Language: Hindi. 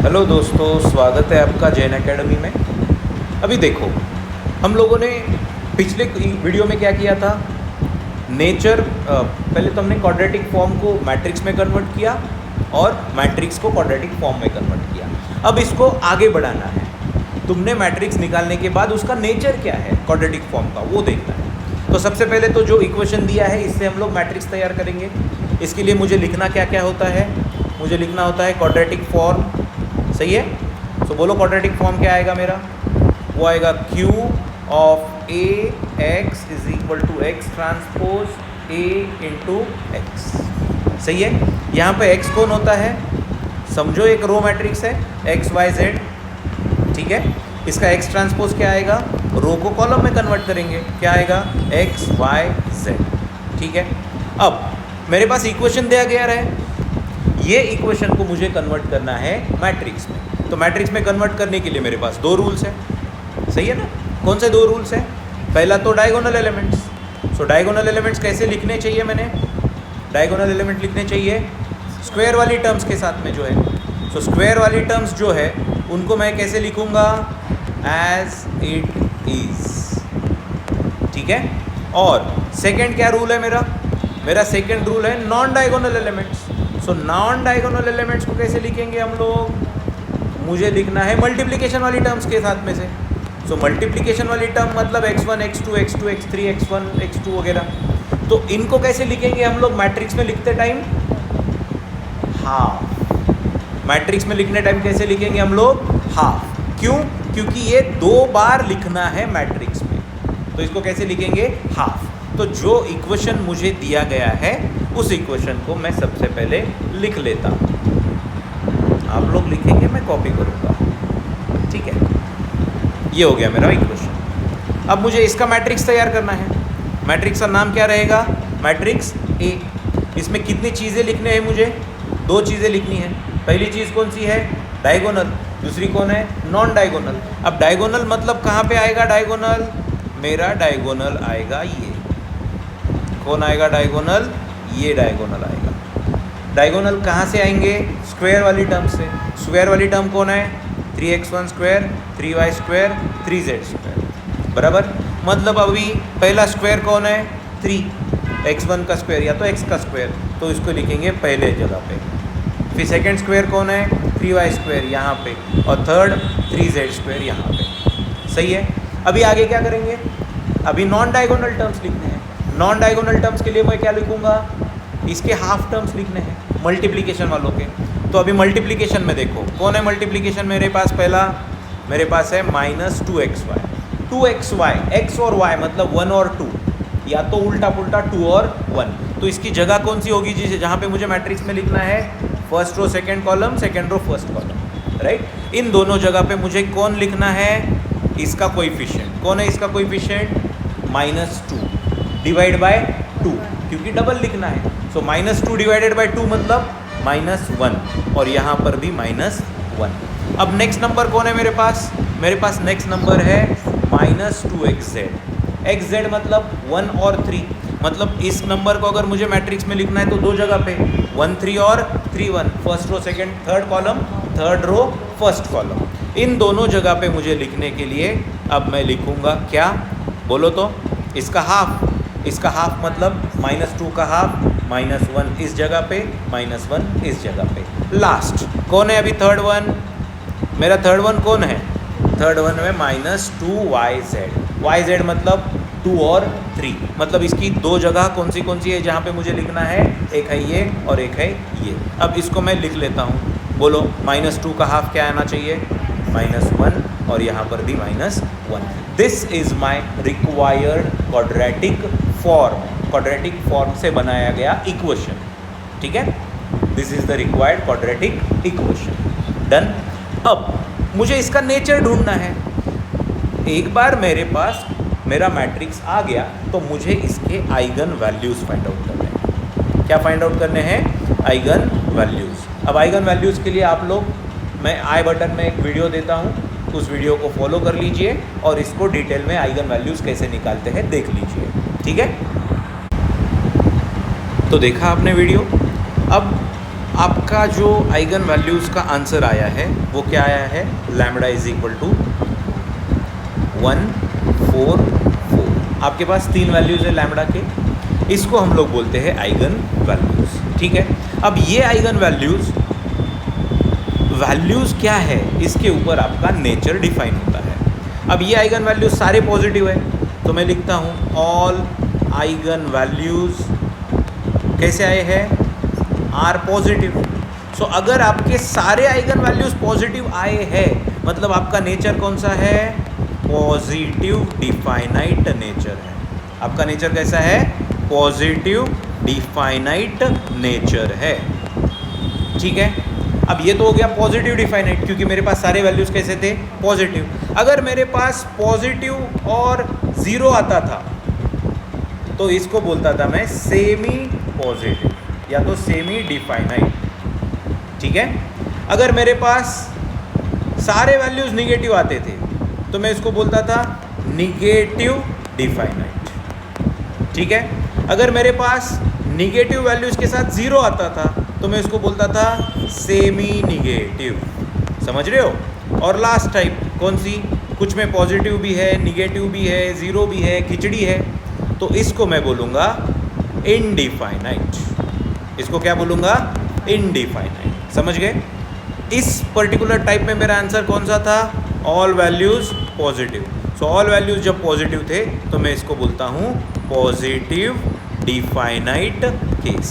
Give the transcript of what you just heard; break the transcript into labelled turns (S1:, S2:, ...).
S1: हेलो दोस्तों, स्वागत है आपका जैन एकेडमी में। अभी देखो, हम लोगों ने पिछले वीडियो में क्या किया था। पहले तो हमने क्वाड्रेटिक फॉर्म को मैट्रिक्स में कन्वर्ट किया और मैट्रिक्स को क्वाड्रेटिक फॉर्म में कन्वर्ट किया। अब इसको आगे बढ़ाना है। तुमने मैट्रिक्स निकालने के बाद उसका नेचर क्या है क्वाड्रेटिक फॉर्म का, वो देखना है। तो सबसे पहले तो जो इक्वेशन दिया है इससे हम लोग मैट्रिक्स तैयार करेंगे। इसके लिए मुझे लिखना क्या क्या होता है। मुझे लिखना होता है क्वाड्रेटिक फॉर्म। सही है। तो बोलो क्वाड्रेटिक फॉर्म क्या आएगा मेरा। वो आएगा Q of A x is equal to x transpose A into x. सही है। यहाँ पे x कौन होता है, समझो एक रो मैट्रिक्स है x y z। ठीक है। इसका x ट्रांसपोज क्या आएगा, रो को कॉलम में कन्वर्ट करेंगे, क्या आएगा x y z। ठीक है। अब मेरे पास इक्वेशन दिया गया है, ये इक्वेशन को मुझे कन्वर्ट करना है मैट्रिक्स में। तो मैट्रिक्स में कन्वर्ट करने के लिए मेरे पास दो रूल्स हैं। सही है ना। कौन से दो रूल्स हैं। पहला तो डायगोनल एलिमेंट्स। सो डायगोनल एलिमेंट्स कैसे लिखने चाहिए, मैंने डायगोनल एलिमेंट लिखने चाहिए स्क्वायर वाली टर्म्स के साथ में जो है। सो स्क्वायर वाली टर्म्स जो है उनको मैं कैसे लिखूँगा, एज इट इज। ठीक है। और सेकेंड क्या रूल है मेरा सेकेंड रूल है non diagonal elements. So non diagonal elements को कैसे लिखेंगे हम लोग, मुझे लिखना है मल्टीप्लिकेशन वाली टर्म्स के साथ में से। सो मल्टीप्लिकेशन वाली टर्म मतलब x1 x2 x2 x3 x1 x2 वगैरह। तो इनको कैसे लिखेंगे हम लोग मैट्रिक्स में लिखते टाइम, हाफ। मैट्रिक्स में लिखने टाइम कैसे लिखेंगे हम लोग, हाफ। क्यों, क्योंकि ये दो बार लिखना है मैट्रिक्स में, तो इसको कैसे लिखेंगे, हाफ। तो जो इक्वेशन मुझे दिया गया है उस इक्वेशन को मैं सबसे पहले लिख लेता हूँ। आप लोग लिखेंगे, मैं कॉपी करूँगा। ठीक है। ये हो गया मेरा इक्वेशन। अब मुझे इसका मैट्रिक्स तैयार करना है। मैट्रिक्स का नाम क्या रहेगा, मैट्रिक्स A। इसमें कितनी चीज़ें लिखने हैं मुझे, दो चीज़ें लिखनी है। पहली चीज़ कौन सी है, डायगोनल। दूसरी कौन है, नॉन डायगोनल। अब डायगोनल मतलब कहाँ पे आएगा डायगोनल, मेरा डायगोनल आएगा ये। कौन आएगा डायगोनल, ये डायगोनल आएगा। डायगोनल कहाँ से आएंगे, स्क्वायर वाली टर्म से। स्क्वायर वाली टर्म कौन है, 3x1 square 3y square 3z square बराबर। मतलब अभी पहला स्क्वायर कौन है, 3x1 का स्क्वायर या तो x का स्क्वायर, तो इसको लिखेंगे पहले जगह पे। फिर सेकंड स्क्वायर कौन है, 3y स्क्वायर यहाँ पे, और थर्ड 3z स्क्वायर यहाँ पे। सही है। अभी आगे क्या करेंगे, अभी नॉन डायगोनल टर्म्स लिखने हैं। नॉन डायगोनल टर्म्स के लिए मैं क्या लिखूँगा, इसके हाफ टर्म्स लिखने हैं मल्टीप्लिकेशन वालों के। तो अभी मल्टीप्लिकेशन में देखो कौन है मल्टीप्लिकेशन मेरे पास, पहला मेरे पास है -2xy। 2xy, x और y मतलब 1 और 2, या तो उल्टा पुल्टा 2 और 1। तो इसकी जगह कौन सी होगी, जिसे जहाँ पे मुझे मैट्रिक्स में लिखना है, first row second column, second row first column, right. इन दोनों जगह पे मुझे कौन लिखना है, इसका कोएफिशिएंट। कौन है इसका कोएफिशिएंट, -2 डिवाइड बाय 2, क्योंकि डबल लिखना है। सो -2 डिवाइडेड बाय 2 मतलब -1, और यहाँ पर भी -1। अब नेक्स्ट नंबर कौन है मेरे पास नेक्स्ट नंबर है -2xz। xz मतलब 1 और 3, मतलब इस नंबर को अगर मुझे मैट्रिक्स में लिखना है तो दो जगह पे 1 3 और 3 1, first row second third column, third row first column. इन दोनों जगह पे मुझे लिखने के लिए अब मैं लिखूँगा क्या, बोलो तो, इसका हाफ। इसका हाफ मतलब -2 का हाफ, -1 इस जगह पे, -1 इस जगह पे। लास्ट कौन है अभी, थर्ड वन। मेरा थर्ड वन कौन है, थर्ड वन में -2yz। yz मतलब 2 और 3, मतलब इसकी दो जगह कौन सी है जहाँ पे मुझे लिखना है, एक है ये और एक है ये। अब इसको मैं लिख लेता हूँ। बोलो -2 का हाफ क्या आना चाहिए, -1, और यहाँ पर भी -1। This is my required quadratic form. Quadratic form से बनाया गया इक्वेशन। ठीक है। This is the required quadratic equation. Done. अब मुझे इसका नेचर ढूंढना है। एक बार मेरे पास मेरा मैट्रिक्स आ गया तो मुझे इसके आइगन वैल्यूज़ फाइंड आउट करने हैं। क्या फाइंड आउट करने हैं, आइगन वैल्यूज़। अब आइगन वैल्यूज़ के लिए आप लोग, मैं आई बटन में एक वीडियो देता हूँ, उस वीडियो को फॉलो कर लीजिए और इसको डिटेल में आइगन वैल्यूज़ कैसे निकालते हैं देख लीजिए। ठीक है। तो देखा आपने वीडियो। अब आपका जो आइगन वैल्यूज़ का आंसर आया है वो क्या आया है, लैम्बडा इज इक्वल टू 1 4 4। आपके पास 3 वैल्यूज़ है लैम्बडा के, इसको हम लोग बोलते हैं आइगन वैल्यूज़। ठीक है, अब ये आइगन वैल्यूज़ क्या है, इसके ऊपर आपका नेचर डिफाइन होता है। अब ये आइगन वैल्यूज़ सारे पॉजिटिव है, तो मैं लिखता हूँ ऑल आइगन वैल्यूज़ कैसे आए हैं, आर पॉजिटिव। सो अगर आपके सारे आइगन वैल्यूज़ पॉजिटिव आए हैं, मतलब आपका नेचर कौन सा है, पॉजिटिव डिफाइनाइट नेचर है। आपका नेचर कैसा है, पॉजिटिव डिफाइनाइट नेचर है। ठीक है, अब ये तो हो गया पॉजिटिव डिफाइनाइट, क्योंकि मेरे पास सारे वैल्यूज़ कैसे थे, पॉजिटिव। अगर मेरे पास पॉजिटिव और ज़ीरो आता था तो इसको बोलता था मैं सेमी पॉजिटिव या तो सेमी डिफाइनाइट। ठीक है, अगर मेरे पास सारे वैल्यूज़ निगेटिव आते थे तो मैं इसको बोलता था निगेटिव डिफाइनाइट। ठीक है, अगर मेरे पास निगेटिव वैल्यूज़ के साथ ज़ीरो आता था तो मैं इसको बोलता था सेमी निगेटिव। समझ रहे हो। और लास्ट टाइप कौन सी, कुछ में पॉजिटिव भी है, निगेटिव भी है, ज़ीरो भी है, खिचड़ी है, तो इसको मैं बोलूँगा इनडिफाइनाइट। इसको क्या बोलूँगा, इनडिफाइनाइट। समझ गए। इस पर्टिकुलर टाइप में मेरा आंसर कौन सा था, all values positive. So all values जब पॉजिटिव थे तो मैं इसको बोलता हूँ पॉजिटिव डिफाइनाइट केस।